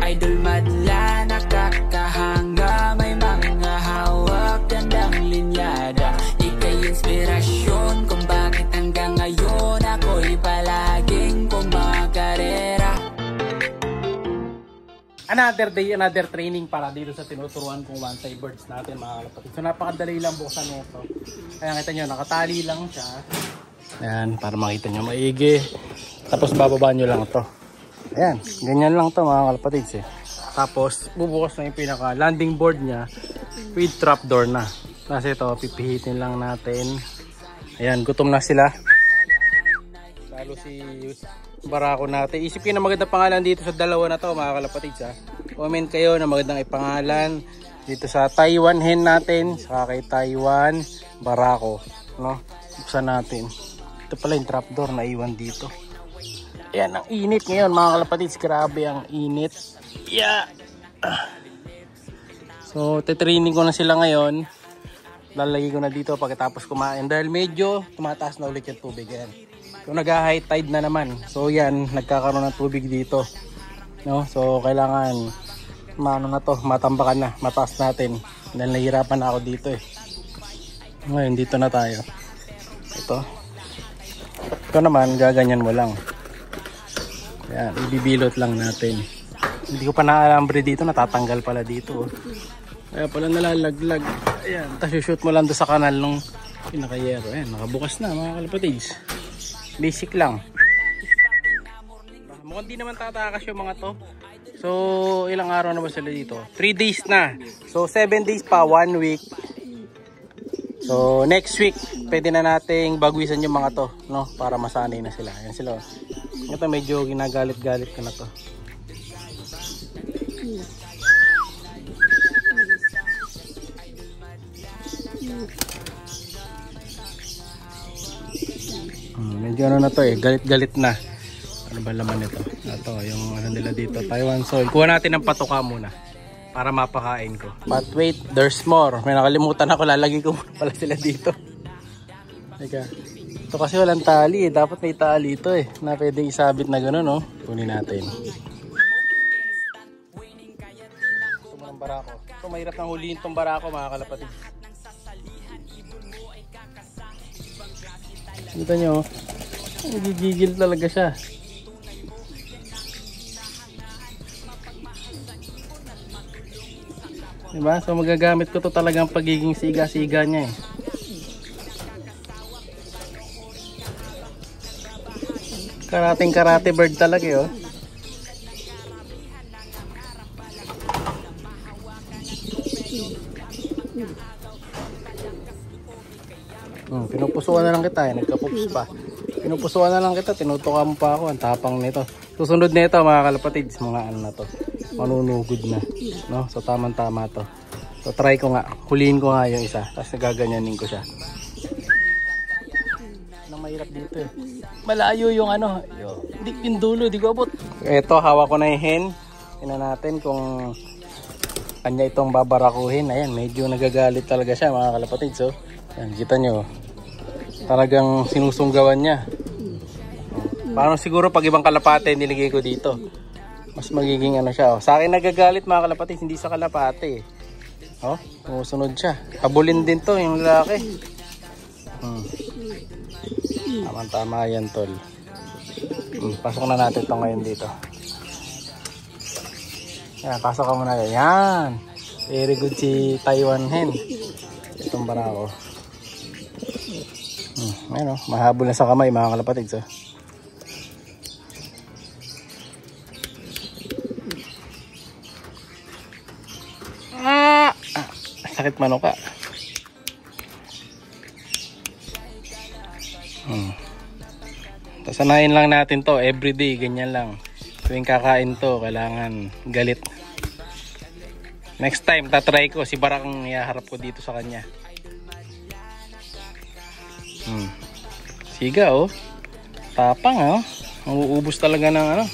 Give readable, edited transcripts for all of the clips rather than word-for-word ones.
idol madla, nakakahanga, may mga hawak, gandang linyada. Ika'y inspirasyon kung bakit hanggang ngayon ako'y palaging kumakarera. Another day, another training para dito sa tinuturuan kong one-tie birds natin mga kalapatid. So napakadali lang buksan nito. Kaya kita nyo, nakatali lang siya. Ayan, para makita nyo maigi. Tapos bababa nyo lang to. Ayan, ganyan lang to mga kalapatid. Tapos bubukas na yung pinaka landing board nya with trapdoor na. Kasi ito, pipihitin lang natin. Ayan, gutom na sila. Lalo si barako natin. Isipin na magandang pangalan dito sa dalawa na to mga kalapatid. Comment kayo na magandang ipangalan dito sa Taiwan hen natin, saka kay Taiwan barako, no? Buksan natin. Ito pala yung trapdoor na iwan dito. Ayan, ang init ngayon mga kalapatid. Grabe ang init. Yeah. So titraining ko na sila ngayon. Lalagay ko na dito pagkatapos kumain dahil medyo tumataas na ulit yung tubig. Ayan. So nag-high tide na naman. So yan, nagkakaroon ng tubig dito. No? So kailangan maano na to, matambakan na, mataas natin. Dahil nahihirapan na ako dito eh. Ngayon dito na tayo. Ito naman gaganyan mo lang. Yan, ibibilot lang natin. Hindi ko pa naalambre dito, natatanggal pala dito. Kaya pala nalalaglag. Ayan, tapos shoot mo lang doon sa kanal nung pinakayero. Ayan, nakabukas na mga kalapatids. Basic lang. Mukhang di naman tatakas yung mga to. So ilang araw na ba sila dito? 3 days na. So 7 days pa, 1 week. So next week pwede na nating bagwisan yung mga to, no? Para masanay na sila. Ayan sila. Ito medyo ginagalit-galit ko na to. Medyo ano na to eh, galit-galit na. Ano ba laman nito? Ito, yung ano nila dito, Taiwan soil. Kuha natin ng patuka muna para mapakain ko. But wait, there's more. May nakalimutan ako, lalagay ko pala sila dito. Teka, ito kasi walang tali eh. Dapat may tali ito eh, na pwede isabit na gano'n, no? Kunin natin. Ito mo ng barako. Ito, mahirap nang huliin itong barako mga kalapatid. Kita nyo, nagigigil talaga siya. Diba? So magagamit ko to talagang pagiging siga-siga niya eh. Karating-karate bird talaga eh, oh. Pinupusuan na lang kita eh, nagkapups pa. Pinupusuan na lang kita, tinutuka mo pa ako, ang tapang nito. Susunod nito mga kalapatids, mga ano na to, manunugod na, no? So tamang tama to. So try ko nga, huliin ko nga yung isa, tapos nagaganyanin ko siya. Nang mahirap dito eh, malayo yung ano, yung dulo, di ko abot. Ito, hawak ko na yung hen. Tingnan natin kung kanya itong babarakuhin. Ayan, medyo nagagalit talaga siya mga kalapatids. So yan, kita nyo, talagang sinusunggawan niya. Parang siguro pag ibang kalapate niligay ko dito, mas magiging ano siya. Sa akin nagagalit mga kalapate, hindi sa kalapate. Sumusunod siya. Habulin din to yung lalaki. Tama yan tol. Pasok na natin ito ngayon dito. Yan, pasok ka muna. Yan, very good si Taiwan hen. Itong barako. Ayun, mahabol na sa kamay mga kalapatid. So sakit manuka. Sanayin lang natin to everyday, ganyan lang. Tuwing kakain to, kailangan galit. Next time, tatry ko si Barakang ihaharap ko dito sa kanya. Siga oh. Tapang oh. Nauubos talaga ng ano,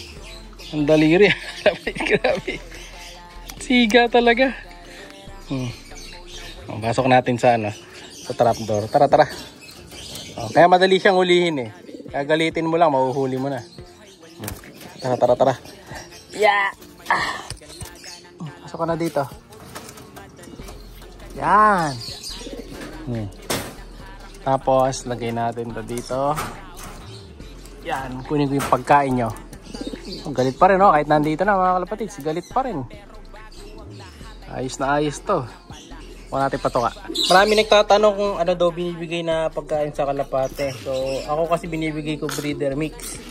ang daliri. Grabe. Siga talaga. Pasok natin sa ano, sa trapdoor. Tara. Kaya madali siyang hulihin eh. Gagalitin mo lang, mahuhuli mo na. Tara. Yeah. Pasok ka na dito. Yan. Tapos, lagay natin ito dito. Yan, kunin ko yung pagkain nyo. Galit pa rin, no? Kahit nandito na mga kalapatids, galit pa rin. Ayos na ayos to. Huwag natin patuka. Marami nagtatanong kung ano daw binibigay na pagkain sa kalapate. So, ako kasi binibigay ko breeder mix.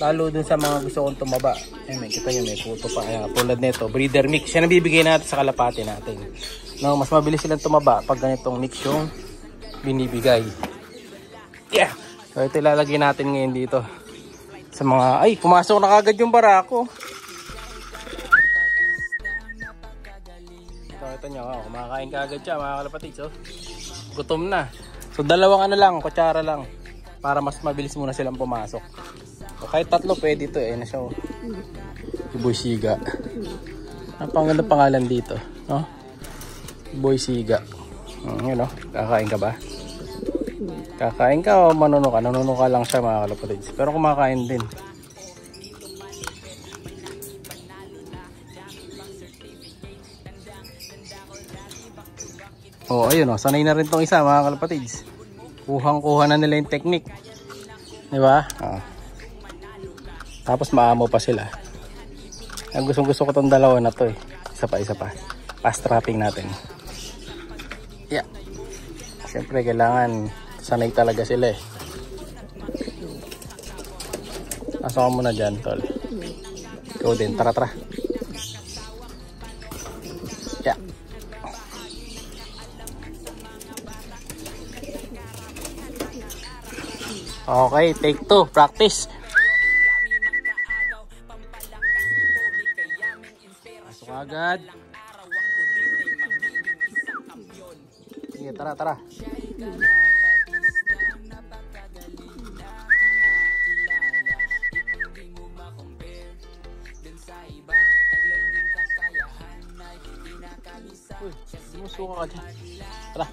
Lalo dun sa mga gusto kong tumaba. Ay, may kita nyo, may puto pa. Ayan, tulad nito, breeder mix. Yan ang bibigay natin sa kalapate natin. No, mas mabilis silang tumaba pag ganitong mix yung binibigay. Yeah! So, ito ilalagay natin ngayon dito. Sa mga, ay, pumasok na kagad yung barako. So, ito nyo, kumakain kagad siya, mga kalapatids. So, gutom na. So, dalawang ano lang, kutsara lang. Para mas mabilis muna silang pumasok. So, kahit tatlo pwede ito eh, na siya. Boy Siga. Ang panganda pangalan dito, no? Boy Siga. Yun, no? Kakain ka ba? Kakain ka o manuno ka? Nanuno ka lang siya, mga kalapatids. Pero kumakain din. Oh, ayun o. Sanay na rin tong isa, mga kalapatids. Kuhang-kuha na nila yung technique. Diba? Oh. Tapos maamo pa sila. Ang gustong-gusto ko tong dalawa na to eh. Isa pa. Fast trapping natin. Yeah. Siyempre, kailangan sanay talaga sila eh. Pasok ka muna dyan, tol. Ikaw din, tara. Yeah. Okay, take 2, practice. Pasok agad. Sige, tara. Uy, sumusuka ka dyan. Tara.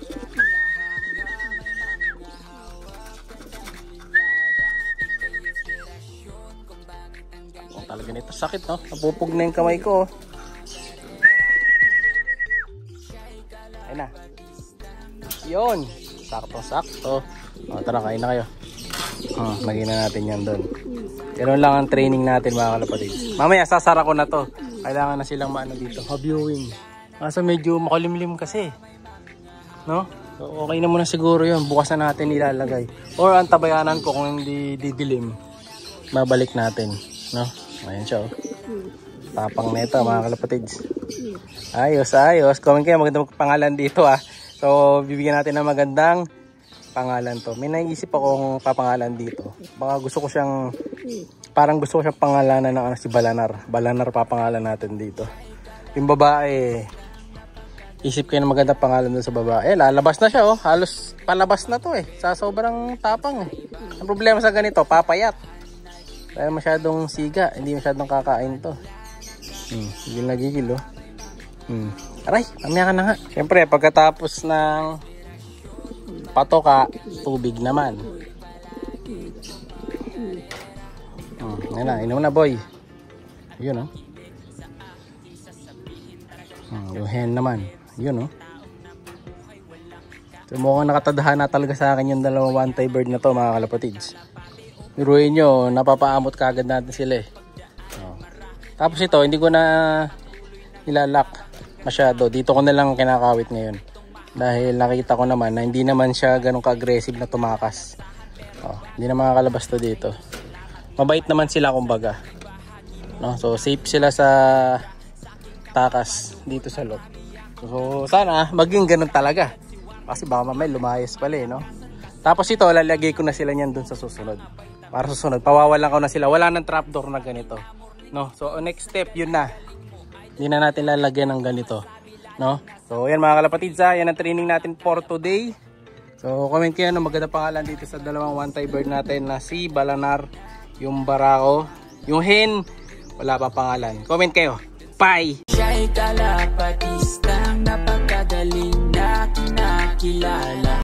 Oh, talaga nito sakit, no? Napupog na yung kamay ko. Ayun na. Yun. Sakto. O, tara, kain na kayo. Lagyan na natin yan doon. Ganun lang ang training natin, mga kalapatids. Mamaya, sasara ko na to. Kailangan na silang maano dito. Viewing. Kaso medyo makulimlim kasi. No? So, okay na muna siguro yun. Bukas na natin ilalagay. Or antabayanan ko kung hindi didilim. Babalik natin. No? Ayan siya, oh. Tapang nito, mga kalapatids. Ayos. Comment kayo, magandang pangalan dito, ah. So, bibigyan natin ng magandang pangalan to. May naisip akong papangalan dito. Baka gusto ko siyang, parang gusto ko siyang pangalanan ng si Balanar. Balanar papangalan natin dito. Yung babae, isip ko yung magandang pangalan doon sa babae. Lalabas na siya, oh. Halos palabas na to eh. Sa sobrang tapang eh. Ang problema sa ganito, papayat. Dahil masyadong siga, hindi masyadong kakain to. Gigil, oh. Aray, mamaya ka na nga. Siyempre, pagkatapos ng patoka, tubig naman. Yan na, inom na, boy. Yun, oh. Yung hen naman. Yun, oh. So, mukhang nakatadhana talaga sa akin yung dalawang one-tie bird na to, mga kalapatids. Biruin nyo, napapaamot kagad natin sila eh. Tapos ito, hindi ko na ilalak masyado. Dito ko na lang kinakawit ngayon. Dahil nakita ko naman na hindi naman siya ganun ka-aggressive na tumakas. Hindi na makakalabas to dito. Mabait naman sila kumbaga. No? So safe sila sa takas dito sa loob. So sana maging ganun talaga. Kasi baka mamaya lumayas pala eh, no? Tapos ito, lalagay ko na sila niyan dun sa susunod. Para susunod, pawawalan ko na sila. Wala nang trapdoor na ganito. No? So next step, yun na. Hindi na natin lalagyan ng ganito. No? So yan mga kalapatids, yan ang training natin for today. So comment kayo ng maganda pangalan dito sa dalawang one-tie bird natin na si Balanar, yung barako, yung hen, wala pa pangalan. Comment kayo. Bye! Siya'y kalapatistang napakagaling na kinakilala.